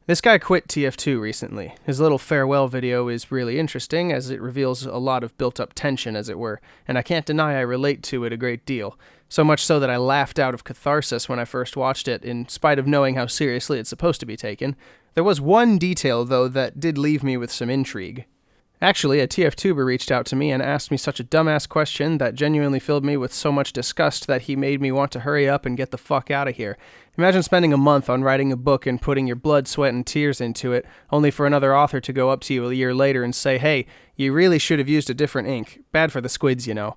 This guy quit TF2 recently. His little farewell video is really interesting, as it reveals a lot of built-up tension, as it were, and I can't deny I relate to it a great deal. So much so that I laughed out of catharsis when I first watched it, in spite of knowing how seriously it's supposed to be taken. There was one detail, though, that did leave me with some intrigue. Actually, a TF-tuber reached out to me and asked me such a dumbass question that genuinely filled me with so much disgust that he made me want to hurry up and get the fuck out of here. Imagine spending a month on writing a book and putting your blood, sweat, and tears into it, only for another author to go up to you a year later and say, hey, you really should have used a different ink. Bad for the squids, you know.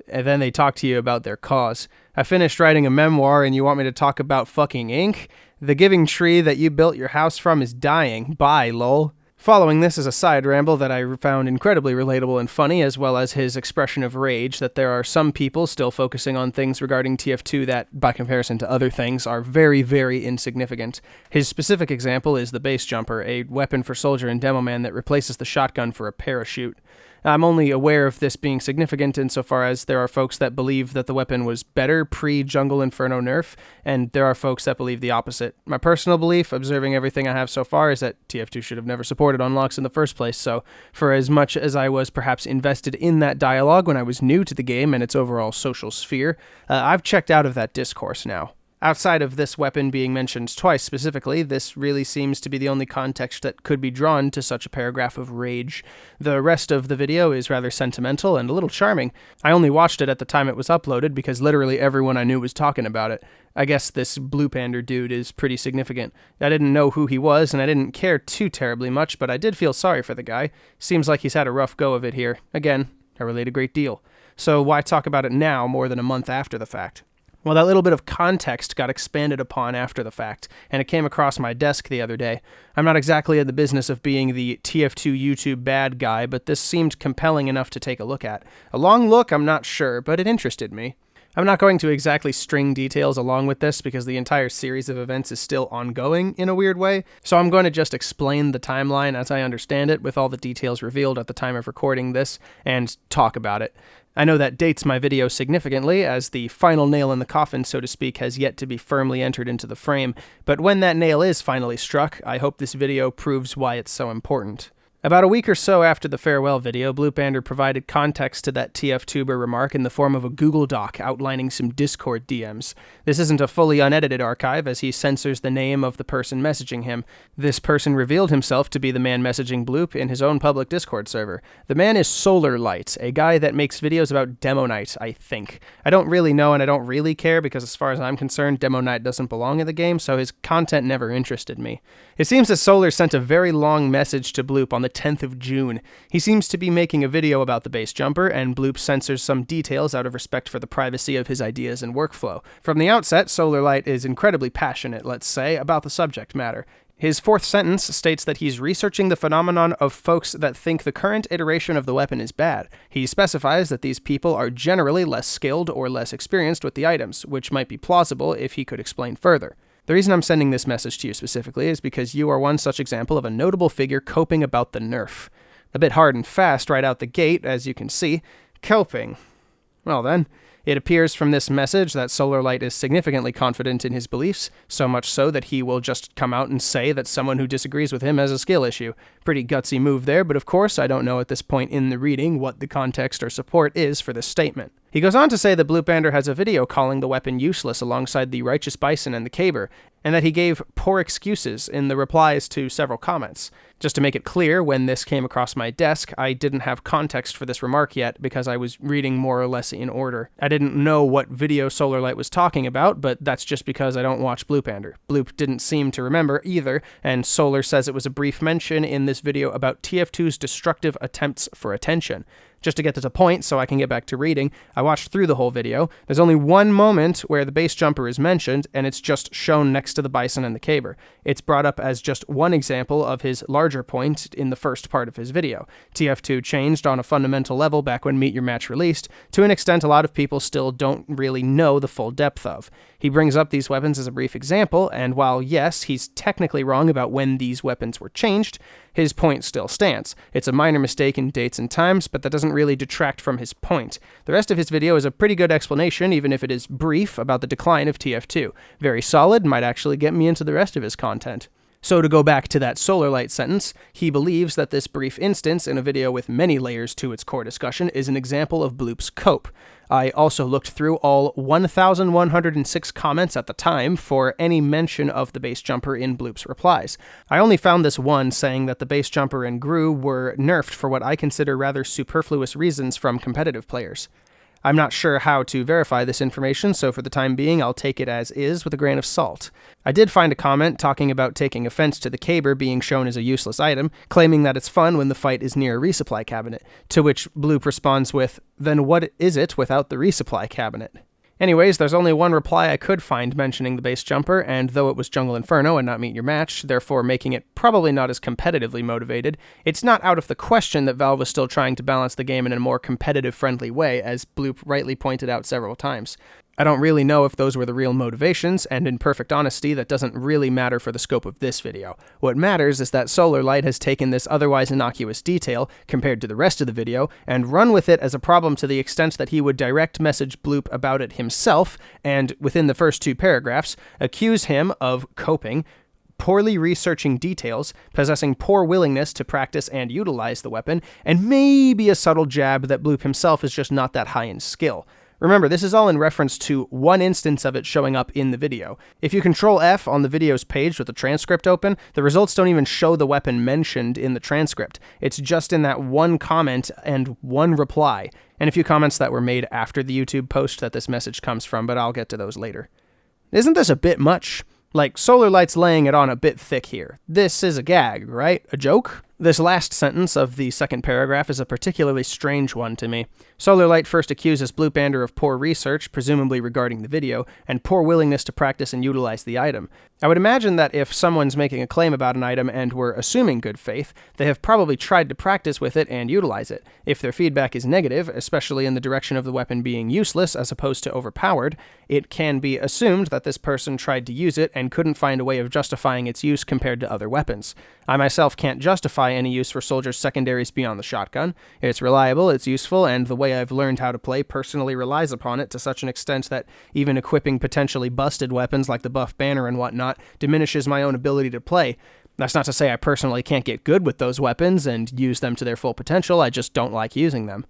And then they talk to you about their cause. I finished writing a memoir and you want me to talk about fucking ink? The giving tree that you built your house from is dying. Bye, lol. Following this is a side ramble that I found incredibly relatable and funny, as well as his expression of rage that there are some people still focusing on things regarding TF2 that, by comparison to other things, are very, very insignificant. His specific example is the base jumper, a weapon for Soldier and Demoman that replaces the shotgun for a parachute. I'm only aware of this being significant insofar as there are folks that believe that the weapon was better pre-Jungle Inferno nerf, and there are folks that believe the opposite. My personal belief, observing everything I have so far, is that TF2 should have never supported unlocks in the first place, so for as much as I was perhaps invested in that dialogue when I was new to the game and its overall social sphere, I've checked out of that discourse now. Outside of this weapon being mentioned twice specifically, this really seems to be the only context that could be drawn to such a paragraph of rage. The rest of the video is rather sentimental and a little charming. I only watched it at the time it was uploaded because literally everyone I knew was talking about it. I guess this Bloopander dude is pretty significant. I didn't know who he was and I didn't care too terribly much, but I did feel sorry for the guy. Seems like he's had a rough go of it here. Again, I relate a great deal. So why talk about it now more than a month after the fact? Well, that little bit of context got expanded upon after the fact, and it came across my desk the other day. I'm not exactly in the business of being the TF2 YouTube bad guy, but this seemed compelling enough to take a look at. A long look, I'm not sure, but it interested me. I'm not going to exactly string details along with this because the entire series of events is still ongoing in a weird way, so I'm going to just explain the timeline as I understand it with all the details revealed at the time of recording this and talk about it. I know that dates my video significantly, as the final nail in the coffin, so to speak, has yet to be firmly entered into the frame, but when that nail is finally struck, I hope this video proves why it's so important. About a week or so after the farewell video, Bloopander provided context to that TF-tuber remark in the form of a Google Doc outlining some Discord DMs. This isn't a fully unedited archive, as he censors the name of the person messaging him. This person revealed himself to be the man messaging Bloop in his own public Discord server. The man is SolarLight, a guy that makes videos about Demo Night, I think. I don't really know and I don't really care because as far as I'm concerned, Demo Night doesn't belong in the game, so his content never interested me. It seems that Solar sent a very long message to Bloop on the 10th of June. He seems to be making a video about the base jumper, and Bloop censors some details out of respect for the privacy of his ideas and workflow. From the outset, SolarLight is incredibly passionate, let's say, about the subject matter. His fourth sentence states that he's researching the phenomenon of folks that think the current iteration of the weapon is bad. He specifies that these people are generally less skilled or less experienced with the items, which might be plausible if he could explain further. The reason I'm sending this message to you specifically is because you are one such example of a notable figure coping about the nerf. A bit hard and fast right out the gate, as you can see. Coping. Well then, it appears from this message that SolarLight is significantly confident in his beliefs, so much so that he will just come out and say that someone who disagrees with him has a skill issue. Pretty gutsy move there, but of course I don't know at this point in the reading what the context or support is for this statement. He goes on to say that Bloopander has a video calling the weapon useless alongside the Righteous Bison and the Caber, and that he gave poor excuses in the replies to several comments. Just to make it clear, when this came across my desk, I didn't have context for this remark yet because I was reading more or less in order. I didn't know what video SolarLight was talking about, but that's just because I don't watch Bloopander. Bloop didn't seem to remember either, and Solar says it was a brief mention in this video about TF2's destructive attempts for attention. Just to get to the point so I can get back to reading, I watched through the whole video. There's only one moment where the base jumper is mentioned, and it's just shown next to the Bison and the Caber. It's brought up as just one example of his larger point in the first part of his video. TF2 changed on a fundamental level back when Meet Your Match released, to an extent a lot of people still don't really know the full depth of. He brings up these weapons as a brief example, and while yes, he's technically wrong about when these weapons were changed, his point still stands. It's a minor mistake in dates and times, but that doesn't really detract from his point. The rest of his video is a pretty good explanation, even if it is brief, about the decline of TF2. Very solid, might actually get me into the rest of his content. So to go back to that SolarLight sentence, he believes that this brief instance in a video with many layers to its core discussion is an example of Bloop's cope. I also looked through all 1,106 comments at the time for any mention of the base jumper in Bloop's replies. I only found this one saying that the base jumper and Gru were nerfed for what I consider rather superfluous reasons from competitive players. I'm not sure how to verify this information, so for the time being, I'll take it as is with a grain of salt. I did find a comment talking about taking offense to the caber being shown as a useless item, claiming that it's fun when the fight is near a resupply cabinet, to which Bloop responds with, "Then what is it without the resupply cabinet?" Anyways, there's only one reply I could find mentioning the base jumper, and though it was Jungle Inferno and not Meet Your Match, therefore making it probably not as competitively motivated, it's not out of the question that Valve was still trying to balance the game in a more competitive-friendly way, as Bloop rightly pointed out several times. I don't really know if those were the real motivations, and in perfect honesty, that doesn't really matter for the scope of this video. What matters is that SolarLight has taken this otherwise innocuous detail, compared to the rest of the video, and run with it as a problem to the extent that he would direct message Bloop about it himself, and, within the first 2 paragraphs, accuse him of coping, poorly researching details, possessing poor willingness to practice and utilize the weapon, and maybe a subtle jab that Bloop himself is just not that high in skill. Remember, this is all in reference to one instance of it showing up in the video. If you Control F on the video's page with the transcript open, the results don't even show the weapon mentioned in the transcript. It's just in that one comment and one reply, and a few comments that were made after the YouTube post that this message comes from, but I'll get to those later. Isn't this a bit much? Like, SolarLight's laying it on a bit thick here. This is a gag, right? A joke? This last sentence of the second paragraph is a particularly strange one to me. SolarLight first accuses Bloopander of poor research, presumably regarding the video, and poor willingness to practice and utilize the item. I would imagine that if someone's making a claim about an item and we're assuming good faith, they have probably tried to practice with it and utilize it. If their feedback is negative, especially in the direction of the weapon being useless as opposed to overpowered, it can be assumed that this person tried to use it and couldn't find a way of justifying its use compared to other weapons. I myself can't justify any use for Soldier's secondaries beyond the shotgun. It's reliable, it's useful, and the way I've learned how to play personally relies upon it to such an extent that even equipping potentially busted weapons like the buff banner and whatnot diminishes my own ability to play. That's not to say I personally can't get good with those weapons and use them to their full potential, I just don't like using them.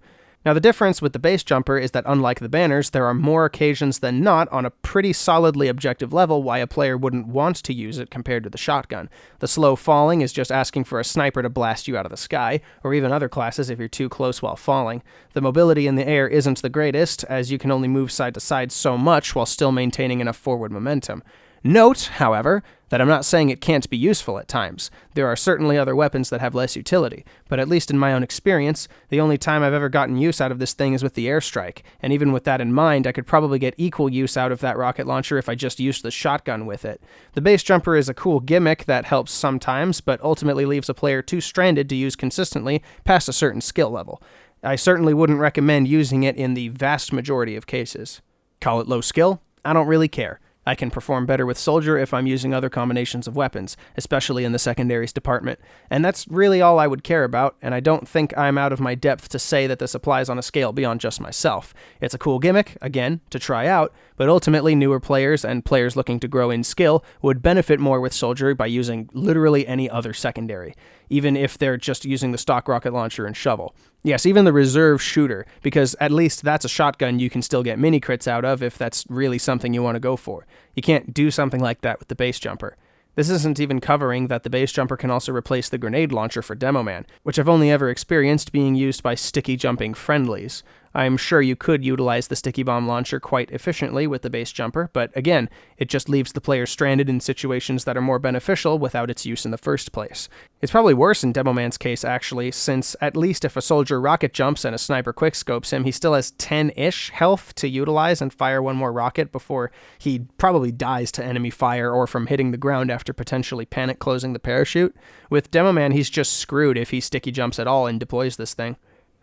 Now, the difference with the base jumper is that unlike the banners, there are more occasions than not on a pretty solidly objective level why a player wouldn't want to use it compared to the shotgun. The slow falling is just asking for a sniper to blast you out of the sky, or even other classes if you're too close while falling. The mobility in the air isn't the greatest, as you can only move side to side so much while still maintaining enough forward momentum. Note, however, that I'm not saying it can't be useful at times. There are certainly other weapons that have less utility, but at least in my own experience, the only time I've ever gotten use out of this thing is with the airstrike, and even with that in mind, I could probably get equal use out of that rocket launcher if I just used the shotgun with it. The base jumper is a cool gimmick that helps sometimes, but ultimately leaves a player too stranded to use consistently past a certain skill level. I certainly wouldn't recommend using it in the vast majority of cases. Call it low skill? I don't really care. I can perform better with Soldier if I'm using other combinations of weapons, especially in the secondaries department. And that's really all I would care about, and I don't think I'm out of my depth to say that this applies on a scale beyond just myself. It's a cool gimmick, again, to try out, but ultimately newer players and players looking to grow in skill would benefit more with Soldier by using literally any other secondary, even if they're just using the stock rocket launcher and shovel. Yes, even the reserve shooter, because at least that's a shotgun you can still get mini crits out of if that's really something you want to go for. You can't do something like that with the base jumper. This isn't even covering that the base jumper can also replace the grenade launcher for Demo Man, which I've only ever experienced being used by sticky jumping friendlies. I'm sure you could utilize the sticky bomb launcher quite efficiently with the base jumper, but again, it just leaves the player stranded in situations that are more beneficial without its use in the first place. It's probably worse in Demo Man's case, actually, since at least if a soldier rocket jumps and a sniper quickscopes him, he still has 10-ish health to utilize and fire one more rocket before he probably dies to enemy fire or from hitting the ground after potentially panic closing the parachute. With Demo Man, he's just screwed if he sticky jumps at all and deploys this thing.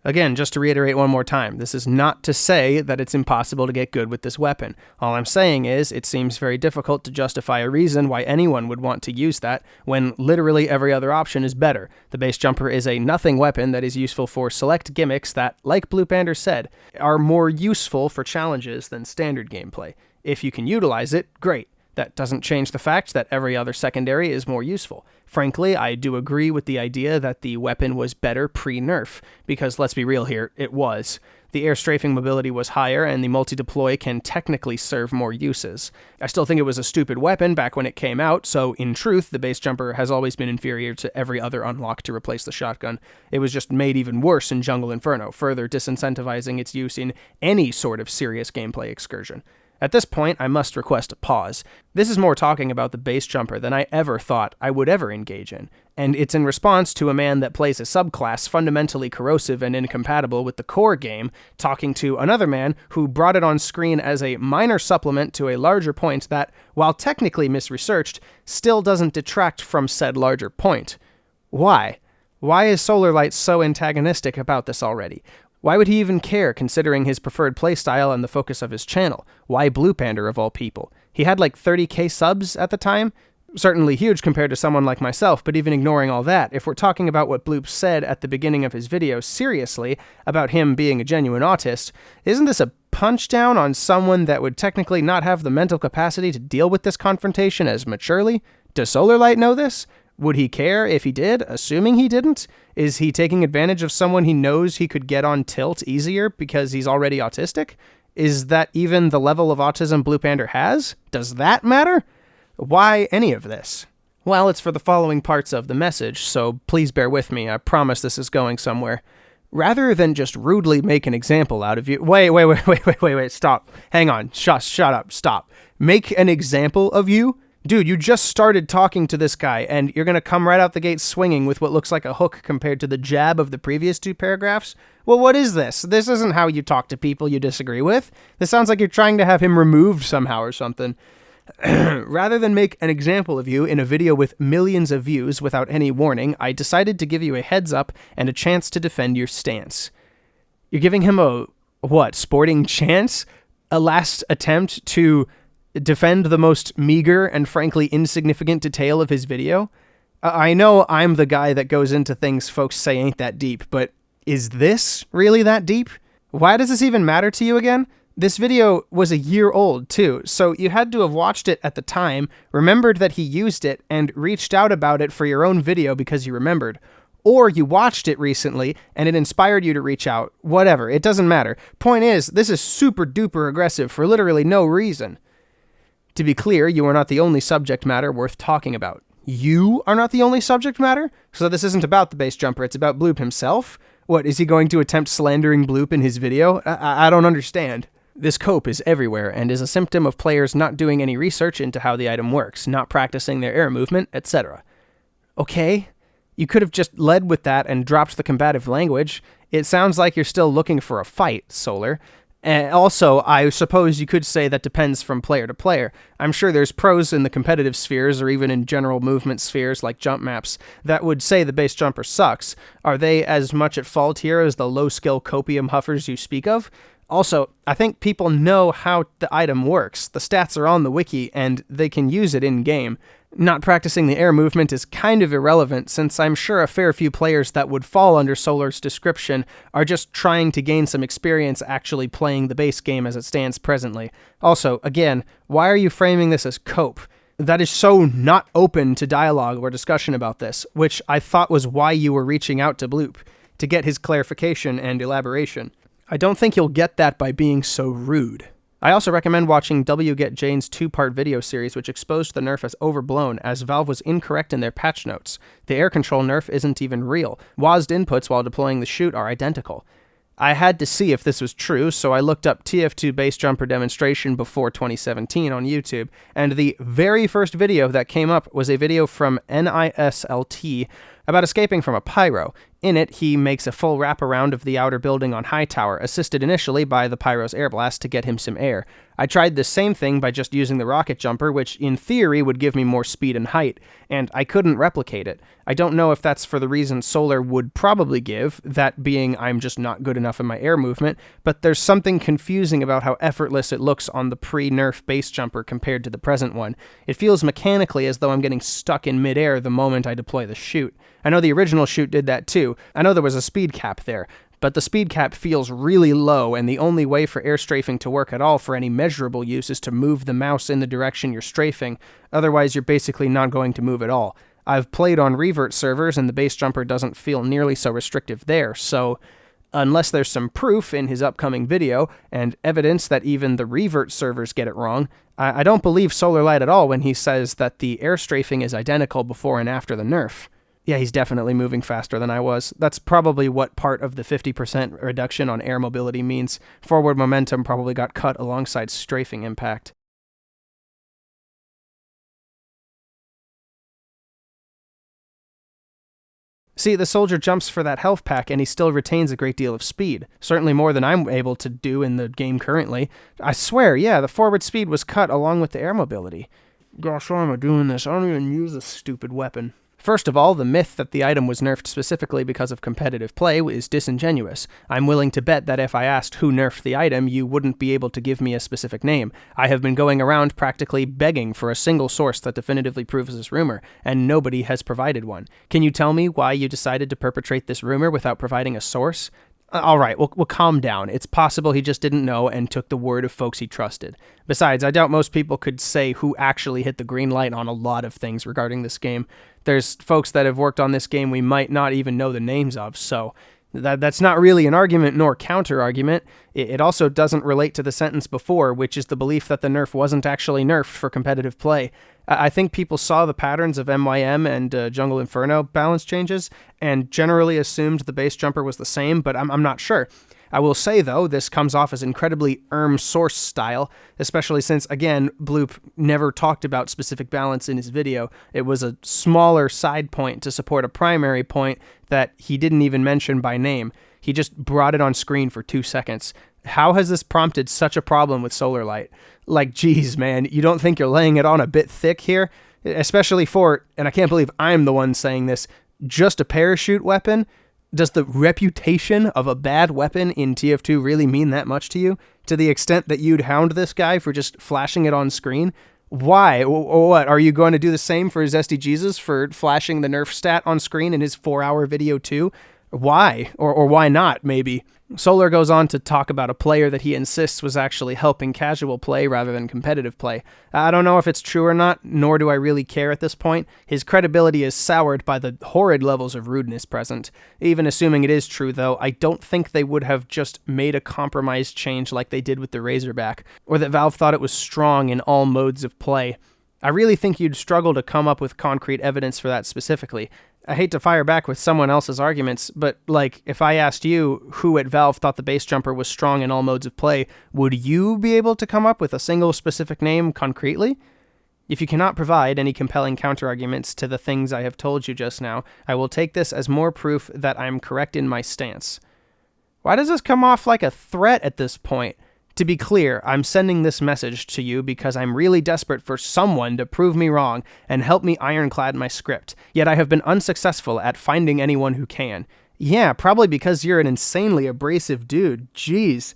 Again, just to reiterate one more time, this is not to say that it's impossible to get good with this weapon. All I'm saying is, it seems very difficult to justify a reason why anyone would want to use that, when literally every other option is better. The base jumper is a nothing weapon that is useful for select gimmicks that, like Bloopander said, are more useful for challenges than standard gameplay. If you can utilize it, great. That doesn't change the fact that every other secondary is more useful. Frankly, I do agree with the idea that the weapon was better pre-nerf, because let's be real here, it was. The air strafing mobility was higher, and the multi-deploy can technically serve more uses. I still think it was a stupid weapon back when it came out, so in truth, the base jumper has always been inferior to every other unlock to replace the shotgun. It was just made even worse in Jungle Inferno, further disincentivizing its use in any sort of serious gameplay excursion. At this point, I must request a pause. This is more talking about the base jumper than I ever thought I would ever engage in, and it's in response to a man that plays a subclass fundamentally corrosive and incompatible with the core game, talking to another man who brought it on screen as a minor supplement to a larger point that, while technically misresearched, still doesn't detract from said larger point. Why? Why is SolarLight so antagonistic about this already? Why would he even care, considering his preferred playstyle and the focus of his channel? Why Bloopander, of all people? He had like 30k subs at the time? Certainly huge compared to someone like myself, but even ignoring all that, if we're talking about what Bloop said at the beginning of his video seriously, about him being a genuine autist, isn't this a punch down on someone that would technically not have the mental capacity to deal with this confrontation as maturely? Does SolarLight know this? Would he care if he did, assuming he didn't? Is he taking advantage of someone he knows he could get on tilt easier because he's already autistic? Is that even the level of autism Bloopander has? Does that matter? Why any of this? Well, it's for the following parts of the message, so please bear with me. I promise this is going somewhere. Rather than just rudely make an example out of you... Wait, stop. Hang on. Shut up. Stop. Make an example of you? Dude, you just started talking to this guy, and you're going to come right out the gate swinging with what looks like a hook compared to the jab of the previous 2 paragraphs? Well, what is this? This isn't how you talk to people you disagree with. This sounds like you're trying to have him removed somehow or something. Rather than make an example of you in a video with millions of views without any warning, I decided to give you a heads up and a chance to defend your stance. You're giving him a, sporting chance? A last attempt to defend the most meager and frankly insignificant detail of his video? I know I'm the guy that goes into things folks say ain't that deep, but is this really that deep? Why does this even matter to you again? This video was a year old too, so you had to have watched it at the time, remembered that he used it, and reached out about it for your own video because you remembered. Or you watched it recently and it inspired you to reach out. Whatever, it doesn't matter. Point is, this is super duper aggressive for literally no reason. To be clear, you are not the only subject matter worth talking about. You are not the only subject matter? So this isn't about the base jumper, it's about Bloop himself? What, is he going to attempt slandering Bloop in his video? I don't understand. This cope is everywhere and is a symptom of players not doing any research into how the item works, not practicing their air movement, etc. Okay, you could have just led with that and dropped the combative language. It sounds like you're still looking for a fight, Solar. Also, I suppose you could say that depends from player to player. I'm sure there's pros in the competitive spheres or even in general movement spheres like jump maps that would say the base jumper sucks. Are they as much at fault here as the low-skill copium huffers you speak of? Also, I think people know how the item works. The stats are on the wiki, and they can use it in-game. Not practicing the air movement is kind of irrelevant, since I'm sure a fair few players that would fall under Solar's description are just trying to gain some experience actually playing the base game as it stands presently. Also, again, why are you framing this as cope? That is so not open to dialogue or discussion about this, which I thought was why you were reaching out to Bloop, to get his clarification and elaboration. I don't think you'll get that by being so rude. I also recommend watching WGet Jane's 2-part video series which exposed the nerf as overblown, as Valve was incorrect in their patch notes. The air control nerf isn't even real. WASD inputs while deploying the chute are identical. I had to see if this was true, so I looked up TF2 base jumper demonstration before 2017 on YouTube, and the very first video that came up was a video from NISLT about escaping from a pyro. In it, he makes a full wraparound of the outer building on Hightower, assisted initially by the pyro's air blast to get him some air. I tried the same thing by just using the rocket jumper, which in theory would give me more speed and height, and I couldn't replicate it. I don't know if that's for the reason Solar would probably give, that being I'm just not good enough in my air movement, but there's something confusing about how effortless it looks on the pre-nerf base jumper compared to the present one. It feels mechanically as though I'm getting stuck in midair the moment I deploy the chute. I know the original chute did that too. I know there was a speed cap there, but the speed cap feels really low, and the only way for air strafing to work at all for any measurable use is to move the mouse in the direction you're strafing. Otherwise, you're basically not going to move at all. I've played on revert servers, and the base jumper doesn't feel nearly so restrictive there, so unless there's some proof in his upcoming video, and evidence that even the revert servers get it wrong, I don't believe SolarLight at all when he says that the air strafing is identical before and after the nerf. Yeah, he's definitely moving faster than I was. That's probably what part of the 50% reduction on air mobility means. Forward momentum probably got cut alongside strafing impact. See, the soldier jumps for that health pack and he still retains a great deal of speed. Certainly more than I'm able to do in the game currently. I swear, yeah, the forward speed was cut along with the air mobility. Gosh, why am I doing this? I don't even use this stupid weapon. First of all, the myth that the item was nerfed specifically because of competitive play is disingenuous. I'm willing to bet that if I asked who nerfed the item, you wouldn't be able to give me a specific name. I have been going around practically begging for a single source that definitively proves this rumor, and nobody has provided one. Can you tell me why you decided to perpetrate this rumor without providing a source? Alright, we'll calm down. It's possible he just didn't know and took the word of folks he trusted. Besides, I doubt most people could say who actually hit the green light on a lot of things regarding this game. There's folks that have worked on this game we might not even know the names of, so that's not really an argument nor counter-argument. It also doesn't relate to the sentence before, which is the belief that the nerf wasn't actually nerfed for competitive play. I think people saw the patterns of MYM and Jungle Inferno balance changes and generally assumed the base jumper was the same, but I'm not sure. I will say, though, this comes off as incredibly source style, especially since, again, Bloop never talked about specific balance in his video. It was a smaller side point to support a primary point that he didn't even mention by name. He just brought it on screen for 2 seconds. How has this prompted such a problem with SolarLight? Like, geez, man, you don't think you're laying it on a bit thick here? Especially for, and I can't believe I'm the one saying this, just a parachute weapon? Does the reputation of a bad weapon in TF2 really mean that much to you? To the extent that you'd hound this guy for just flashing it on screen? Why? Or what? Are you going to do the same for Zesty Jesus for flashing the nerf stat on screen in his 4-hour video too? Why? Or why not, maybe? Solar goes on to talk about a player that he insists was actually helping casual play rather than competitive play. I don't know if it's true or not, nor do I really care at this point. His credibility is soured by the horrid levels of rudeness present. Even assuming it is true, though, I don't think they would have just made a compromise change like they did with the Razorback, or that Valve thought it was strong in all modes of play. I really think you'd struggle to come up with concrete evidence for that specifically. I hate to fire back with someone else's arguments, but, like, if I asked you who at Valve thought the base jumper was strong in all modes of play, would you be able to come up with a single specific name concretely? If you cannot provide any compelling counterarguments to the things I have told you just now, I will take this as more proof that I am correct in my stance. Why does this come off like a threat at this point? To be clear, I'm sending this message to you because I'm really desperate for someone to prove me wrong and help me ironclad my script, yet I have been unsuccessful at finding anyone who can. Yeah, probably because you're an insanely abrasive dude. Jeez.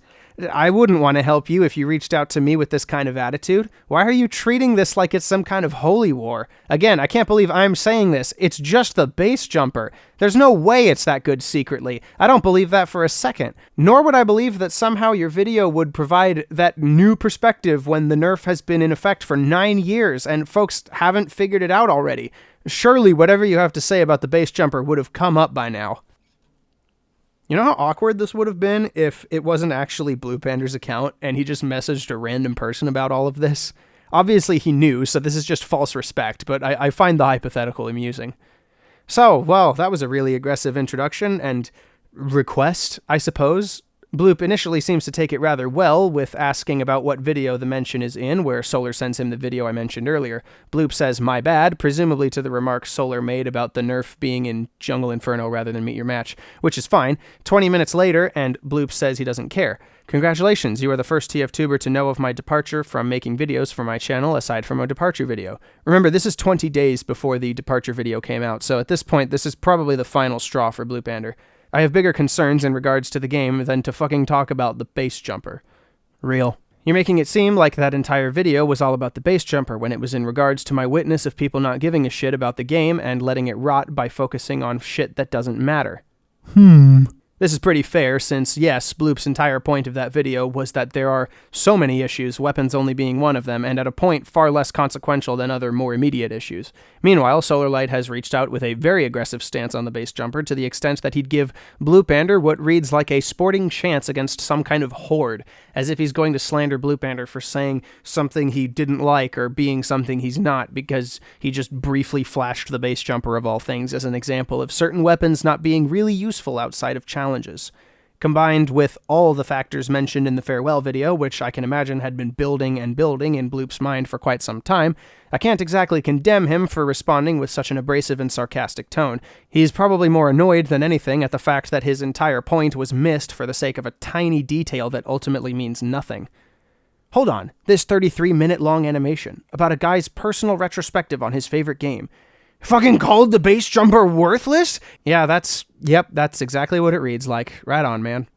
I wouldn't want to help you if you reached out to me with this kind of attitude. Why are you treating this like it's some kind of holy war? Again, I can't believe I'm saying this. It's just the base jumper. There's no way it's that good secretly. I don't believe that for a second. Nor would I believe that somehow your video would provide that new perspective when the nerf has been in effect for 9 years and folks haven't figured it out already. Surely whatever you have to say about the base jumper would have come up by now. You know how awkward this would have been if it wasn't actually Bloopander's account and he just messaged a random person about all of this? Obviously he knew, so this is just false respect, but I find the hypothetical amusing. So, well, that was a really aggressive introduction and request, I suppose. Bloop initially seems to take it rather well with asking about what video the mention is in, where Solar sends him the video I mentioned earlier. Bloop says, "My bad," presumably to the remarks Solar made about the nerf being in Jungle Inferno rather than Meet Your Match, which is fine. 20 minutes later, and Bloop says he doesn't care. "Congratulations, you are the first TFTuber to know of my departure from making videos for my channel aside from a departure video." Remember, this is 20 days before the departure video came out, so at this point, this is probably the final straw for Bloopander. I have bigger concerns in regards to the game than to fucking talk about the base jumper. Real. You're making it seem like that entire video was all about the base jumper when it was in regards to my witness of people not giving a shit about the game and letting it rot by focusing on shit that doesn't matter. This is pretty fair since, yes, Bloop's entire point of that video was that there are so many issues, weapons only being one of them, and at a point far less consequential than other more immediate issues. Meanwhile, SolarLight has reached out with a very aggressive stance on the base jumper to the extent that he'd give Bloopander what reads like a sporting chance against some kind of horde, as if he's going to slander Bloopander for saying something he didn't like or being something he's not because he just briefly flashed the base jumper of all things as an example of certain weapons not being really useful outside of challenges. Combined with all the factors mentioned in the farewell video, which I can imagine had been building and building in Bloop's mind for quite some time, I can't exactly condemn him for responding with such an abrasive and sarcastic tone. He's probably more annoyed than anything at the fact that his entire point was missed for the sake of a tiny detail that ultimately means nothing. Hold on, this 33-minute-long animation about a guy's personal retrospective on his favorite game. Fucking called the base jumper worthless? Yeah, that's exactly what it reads like. Right on, man.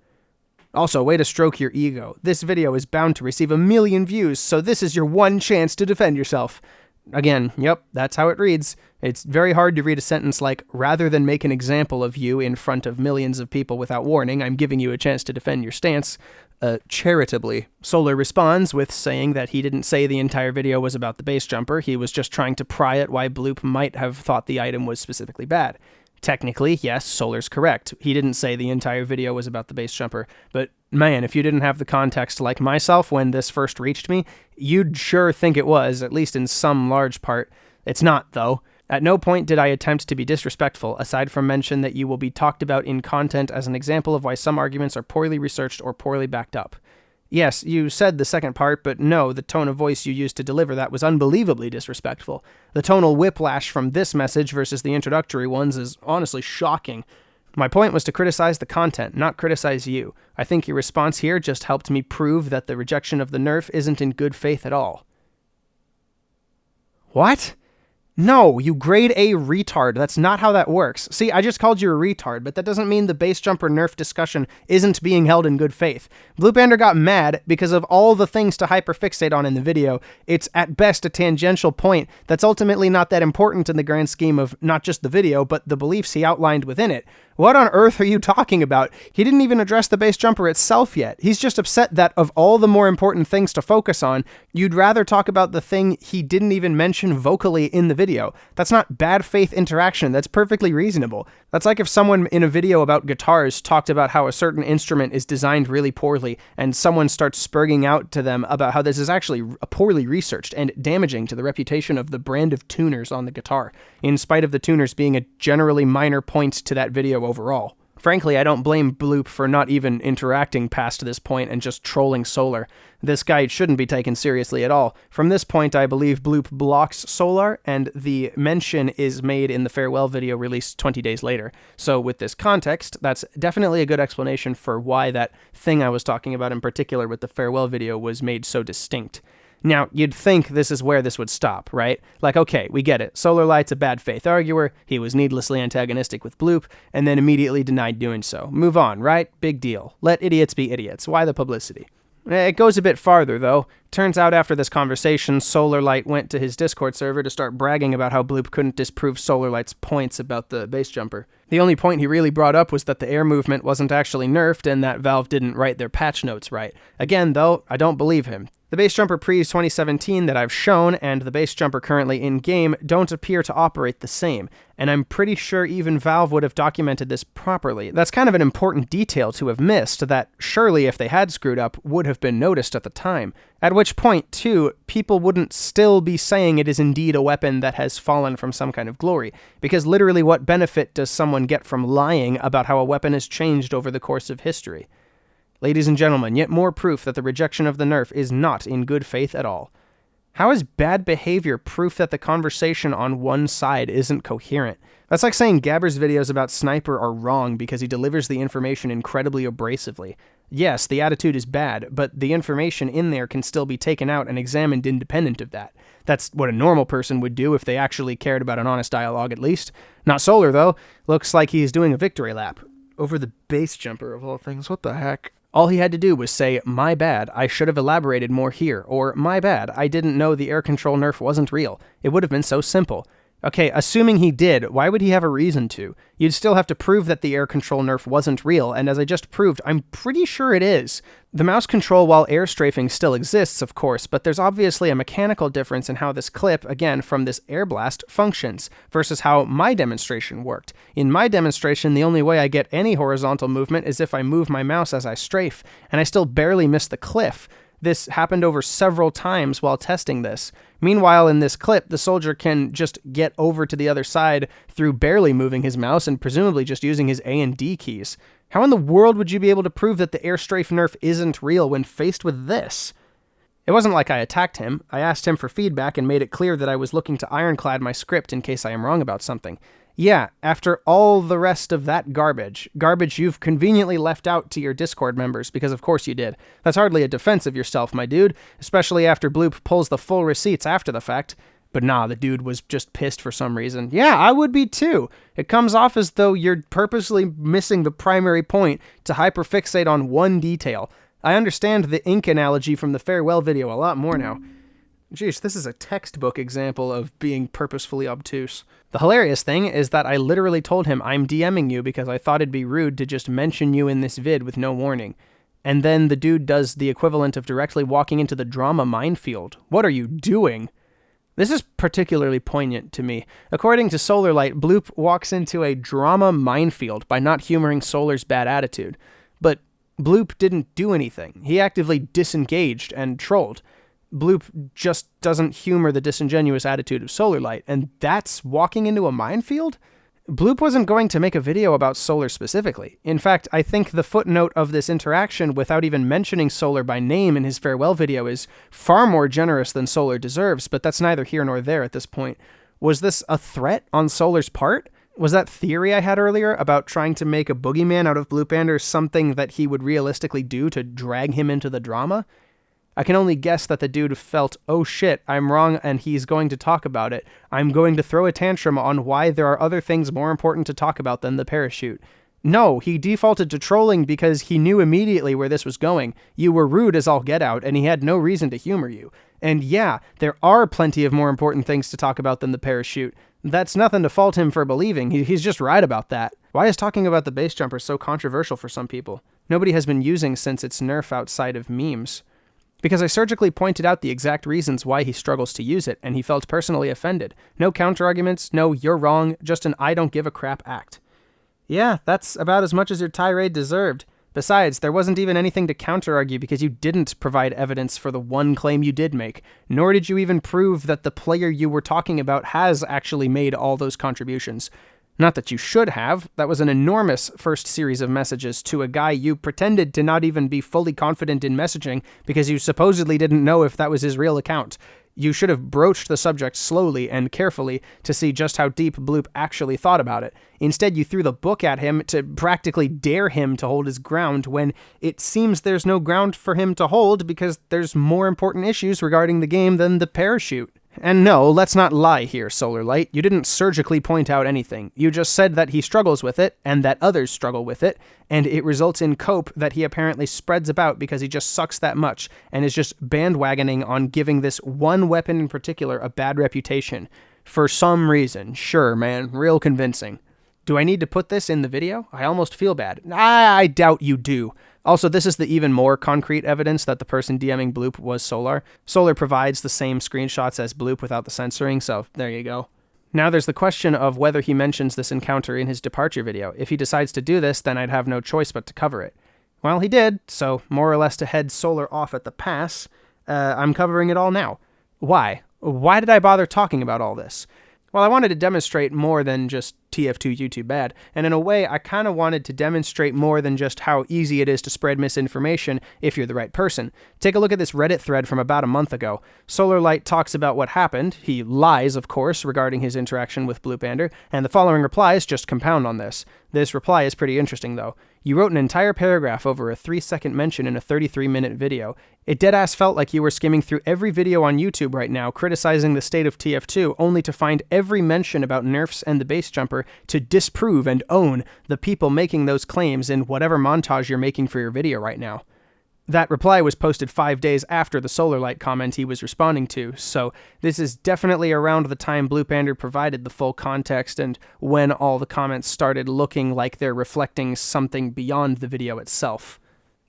Also, way to stroke your ego. This video is bound to receive 1 million views, so this is your one chance to defend yourself. Again, yep, that's how it reads. It's very hard to read a sentence like, rather than make an example of you in front of millions of people without warning, I'm giving you a chance to defend your stance. Charitably. Solar responds with saying that he didn't say the entire video was about the base jumper, he was just trying to pry at why Bloop might have thought the item was specifically bad. Technically, yes, Solar's correct. He didn't say the entire video was about the base jumper, but man, if you didn't have the context like myself when this first reached me, you'd sure think it was, at least in some large part. It's not, though. At no point did I attempt to be disrespectful, aside from mention that you will be talked about in content as an example of why some arguments are poorly researched or poorly backed up. Yes, you said the second part, but no, the tone of voice you used to deliver that was unbelievably disrespectful. The tonal whiplash from this message versus the introductory ones is honestly shocking. My point was to criticize the content, not criticize you. I think your response here just helped me prove that the rejection of the nerf isn't in good faith at all. What? No, you grade A retard. That's not how that works. See, I just called you a retard, but that doesn't mean the base jumper nerf discussion isn't being held in good faith. Bloopander got mad because of all the things to hyperfixate on in the video. It's at best a tangential point that's ultimately not that important in the grand scheme of not just the video, but the beliefs he outlined within it. What on earth are you talking about? He didn't even address the base jumper itself yet. He's just upset that of all the more important things to focus on, you'd rather talk about the thing he didn't even mention vocally in the video. That's not bad faith interaction. That's perfectly reasonable. That's like if someone in a video about guitars talked about how a certain instrument is designed really poorly, and someone starts spurging out to them about how this is actually poorly researched and damaging to the reputation of the brand of tuners on the guitar, in spite of the tuners being a generally minor point to that video overall. Frankly, I don't blame Bloop for not even interacting past this point and just trolling Solar. This guy shouldn't be taken seriously at all. From this point, I believe Bloop blocks Solar, and the mention is made in the farewell video released 20 days later. So with this context, that's definitely a good explanation for why that thing I was talking about in particular with the farewell video was made so distinct. Now, you'd think this is where this would stop, right? Like, okay, we get it. SolarLight's a bad faith arguer, he was needlessly antagonistic with Bloop, and then immediately denied doing so. Move on, right? Big deal. Let idiots be idiots. Why the publicity? It goes a bit farther, though. Turns out after this conversation, SolarLight went to his Discord server to start bragging about how Bloop couldn't disprove SolarLight's points about the base jumper. The only point he really brought up was that the air movement wasn't actually nerfed and that Valve didn't write their patch notes right. Again, though, I don't believe him. The base jumper pre-2017 that I've shown and the base jumper currently in-game don't appear to operate the same, and I'm pretty sure even Valve would have documented this properly. That's kind of an important detail to have missed that surely if they had screwed up would have been noticed at the time. At which point, too, people wouldn't still be saying it is indeed a weapon that has fallen from some kind of glory, because literally what benefit does someone get from lying about how a weapon has changed over the course of history? Ladies and gentlemen, yet more proof that the rejection of the nerf is not in good faith at all. How is bad behavior proof that the conversation on one side isn't coherent? That's like saying Gabber's videos about Sniper are wrong because he delivers the information incredibly abrasively. Yes, the attitude is bad, but the information in there can still be taken out and examined independent of that. That's what a normal person would do if they actually cared about an honest dialogue at least. Not Solar, though. Looks like he's doing a victory lap. Over the base jumper of all things, what the heck? All he had to do was say, my bad, I should have elaborated more here, or my bad, I didn't know the air control nerf wasn't real. It would have been so simple. Okay, assuming he did, why would he have a reason to? You'd still have to prove that the air control nerf wasn't real, and as I just proved, I'm pretty sure it is. The mouse control while air strafing still exists, of course, but there's obviously a mechanical difference in how this clip, again from this air blast, functions, versus how my demonstration worked. In my demonstration, the only way I get any horizontal movement is if I move my mouse as I strafe, and I still barely miss the cliff. This happened over several times while testing this. Meanwhile, in this clip, the soldier can just get over to the other side through barely moving his mouse and presumably just using his A and D keys. How in the world would you be able to prove that the air strafe nerf isn't real when faced with this? It wasn't like I attacked him. I asked him for feedback and made it clear that I was looking to ironclad my script in case I am wrong about something. Yeah, after all the rest of that garbage you've conveniently left out to your Discord members, because of course you did. That's hardly a defense of yourself, my dude, especially after Bloop pulls the full receipts after the fact. But nah, the dude was just pissed for some reason. Yeah, I would be too. It comes off as though you're purposely missing the primary point to hyperfixate on one detail. I understand the ink analogy from the farewell video a lot more now. Jeez, this is a textbook example of being purposefully obtuse. The hilarious thing is that I literally told him I'm DMing you because I thought it'd be rude to just mention you in this vid with no warning. And then the dude does the equivalent of directly walking into the drama minefield. What are you doing? This is particularly poignant to me. According to SolarLight, Bloop walks into a drama minefield by not humoring Solar's bad attitude. But Bloop didn't do anything. He actively disengaged and trolled. Bloop just doesn't humor the disingenuous attitude of SolarLight, and that's walking into a minefield? Bloop wasn't going to make a video about Solar specifically. In fact, I think the footnote of this interaction without even mentioning Solar by name in his farewell video is far more generous than Solar deserves, but that's neither here nor there at this point. Was this a threat on Solar's part? Was that theory I had earlier about trying to make a boogeyman out of Bloopander something that he would realistically do to drag him into the drama? I can only guess that the dude felt, oh shit, I'm wrong and he's going to talk about it. I'm going to throw a tantrum on why there are other things more important to talk about than the parachute. No, he defaulted to trolling because he knew immediately where this was going. You were rude as all get out and he had no reason to humor you. And yeah, there are plenty of more important things to talk about than the parachute. That's nothing to fault him for believing. He's just right about that. Why is talking about the base jumper so controversial for some people? Nobody has been using since its nerf outside of memes. Because I surgically pointed out the exact reasons why he struggles to use it, and he felt personally offended. No counterarguments, no you're wrong, just an I don't give a crap act. Yeah, that's about as much as your tirade deserved. Besides, there wasn't even anything to counterargue because you didn't provide evidence for the one claim you did make, nor did you even prove that the player you were talking about has actually made all those contributions. Not that you should have. That was an enormous first series of messages to a guy you pretended to not even be fully confident in messaging because you supposedly didn't know if that was his real account. You should have broached the subject slowly and carefully to see just how deep Bloop actually thought about it. Instead, you threw the book at him to practically dare him to hold his ground when it seems there's no ground for him to hold because there's more important issues regarding the game than the parachute. And no, let's not lie here, SolarLight. You didn't surgically point out anything. You just said that he struggles with it, and that others struggle with it, and it results in cope that he apparently spreads about because he just sucks that much, and is just bandwagoning on giving this one weapon in particular a bad reputation. For some reason. Sure, man. Real convincing. Do I need to put this in the video? I almost feel bad. I doubt you do. Also, this is the even more concrete evidence that the person DMing Bloop was Solar. Solar provides the same screenshots as Bloop without the censoring, so there you go. Now there's the question of whether he mentions this encounter in his departure video. If he decides to do this, then I'd have no choice but to cover it. Well, he did, so more or less to head Solar off at the pass, I'm covering it all now. Why? Why did I bother talking about all this? Well, I wanted to demonstrate more than just TF2 YouTube bad, and in a way, I kind of wanted to demonstrate more than just how easy it is to spread misinformation if you're the right person. Take a look at this Reddit thread from about a month ago. SolarLight talks about what happened. He lies, of course, regarding his interaction with Bloopander, and the following replies just compound on this. This reply is pretty interesting, though. You wrote an entire paragraph over a 3-second mention in a 33-minute video. It deadass felt like you were skimming through every video on YouTube right now, criticizing the state of TF2, only to find every mention about nerfs and the base jumper to disprove and own the people making those claims in whatever montage you're making for your video right now. That reply was posted 5 days after the SolarLight comment he was responding to, so this is definitely around the time Bloopander provided the full context and when all the comments started looking like they're reflecting something beyond the video itself.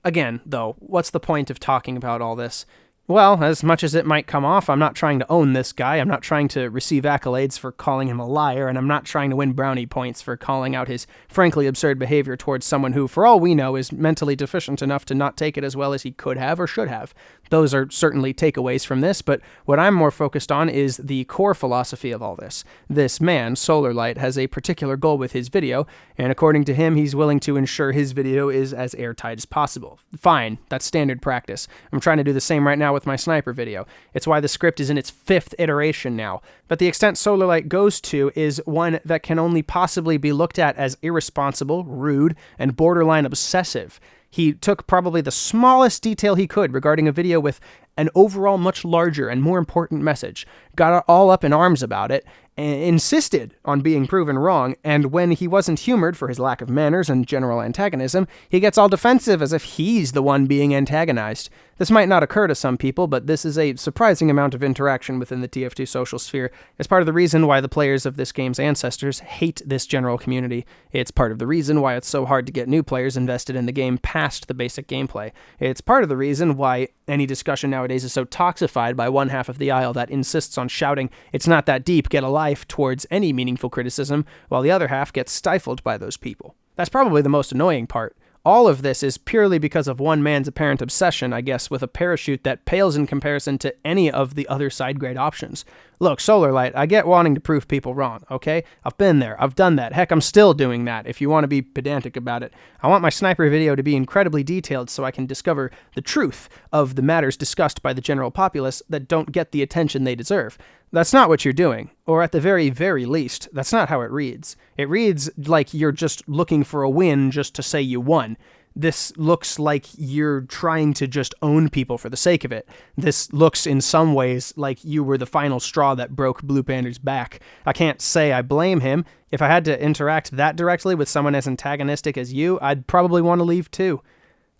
Again, though, what's the point of talking about all this? Well, as much as it might come off, I'm not trying to own this guy, I'm not trying to receive accolades for calling him a liar, and I'm not trying to win brownie points for calling out his frankly absurd behavior towards someone who, for all we know, is mentally deficient enough to not take it as well as he could have or should have. Those are certainly takeaways from this, but what I'm more focused on is the core philosophy of all this. This man, SolarLight, has a particular goal with his video, and according to him, he's willing to ensure his video is as airtight as possible. Fine, that's standard practice. I'm trying to do the same right now with my sniper video. It's why the script is in its 5th iteration now. But the extent SolarLight goes to is one that can only possibly be looked at as irresponsible, rude, and borderline obsessive. He took probably the smallest detail he could regarding a video with an overall much larger and more important message, got all up in arms about it, insisted on being proven wrong, and when he wasn't humored for his lack of manners and general antagonism, he gets all defensive as if he's the one being antagonized. This might not occur to some people, but this is a surprising amount of interaction within the TF2 social sphere. It's part of the reason why the players of this game's ancestors hate this general community. It's part of the reason why it's so hard to get new players invested in the game past the basic gameplay. It's part of the reason why any discussion nowadays is so toxified by one half of the aisle that insists on shouting, "It's not that deep, get a life," towards any meaningful criticism, while the other half gets stifled by those people. That's probably the most annoying part. All of this is purely because of one man's apparent obsession, I guess, with a parachute that pales in comparison to any of the other side-grade options. Look, SolarLight, I get wanting to prove people wrong, okay? I've been there, I've done that, heck, I'm still doing that, if you want to be pedantic about it. I want my sniper video to be incredibly detailed so I can discover the truth of the matters discussed by the general populace that don't get the attention they deserve. That's not what you're doing, or at the very, very least, that's not how it reads. It reads like you're just looking for a win just to say you won. This looks like you're trying to just own people for the sake of it. This looks in some ways like you were the final straw that broke Bloopander's back. I can't say I blame him. If I had to interact that directly with someone as antagonistic as you, I'd probably want to leave too.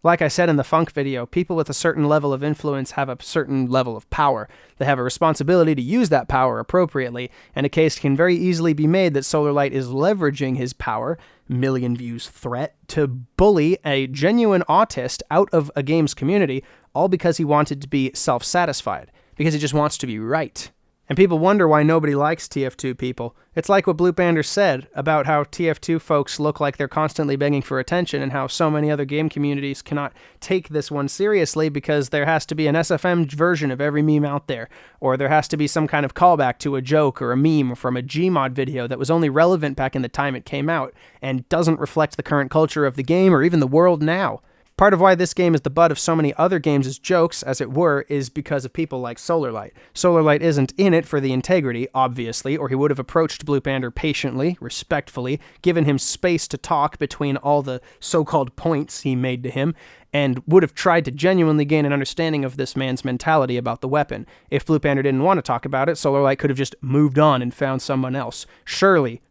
Like I said in the Funk video, people with a certain level of influence have a certain level of power. They have a responsibility to use that power appropriately, and a case can very easily be made that SolarLight is leveraging his power, million views threat, to bully a genuine autist out of a game's community, all because he wanted to be self-satisfied, because he just wants to be right. And people wonder why nobody likes TF2 people. It's like what Bloopander said about how TF2 folks look like they're constantly begging for attention and how so many other game communities cannot take this one seriously because there has to be an SFM version of every meme out there, or there has to be some kind of callback to a joke or a meme from a Gmod video that was only relevant back in the time it came out and doesn't reflect the current culture of the game or even the world now. Part of why this game is the butt of so many other games as jokes, as it were, is because of people like SolarLight. SolarLight isn't in it for the integrity, obviously, or he would have approached Bloopander patiently, respectfully, given him space to talk between all the so-called points he made to him, and would have tried to genuinely gain an understanding of this man's mentality about the weapon. If Bloopander didn't want to talk about it, SolarLight could have just moved on and found someone else. Surely,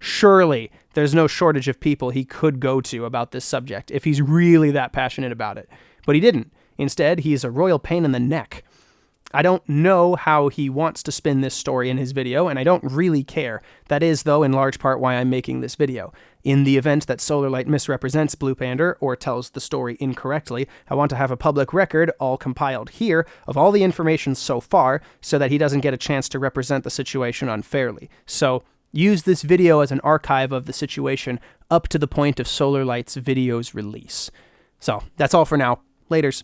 there's no shortage of people he could go to about this subject, if he's really that passionate about it. But he didn't. Instead, he's a royal pain in the neck. I don't know how he wants to spin this story in his video, and I don't really care. That is, though, in large part why I'm making this video. In the event that SolarLight misrepresents Bloopander, or tells the story incorrectly, I want to have a public record, all compiled here, of all the information so far, so that he doesn't get a chance to represent the situation unfairly. So, use this video as an archive of the situation up to the point of SolarLight's video's release. So, that's all for now. Laters.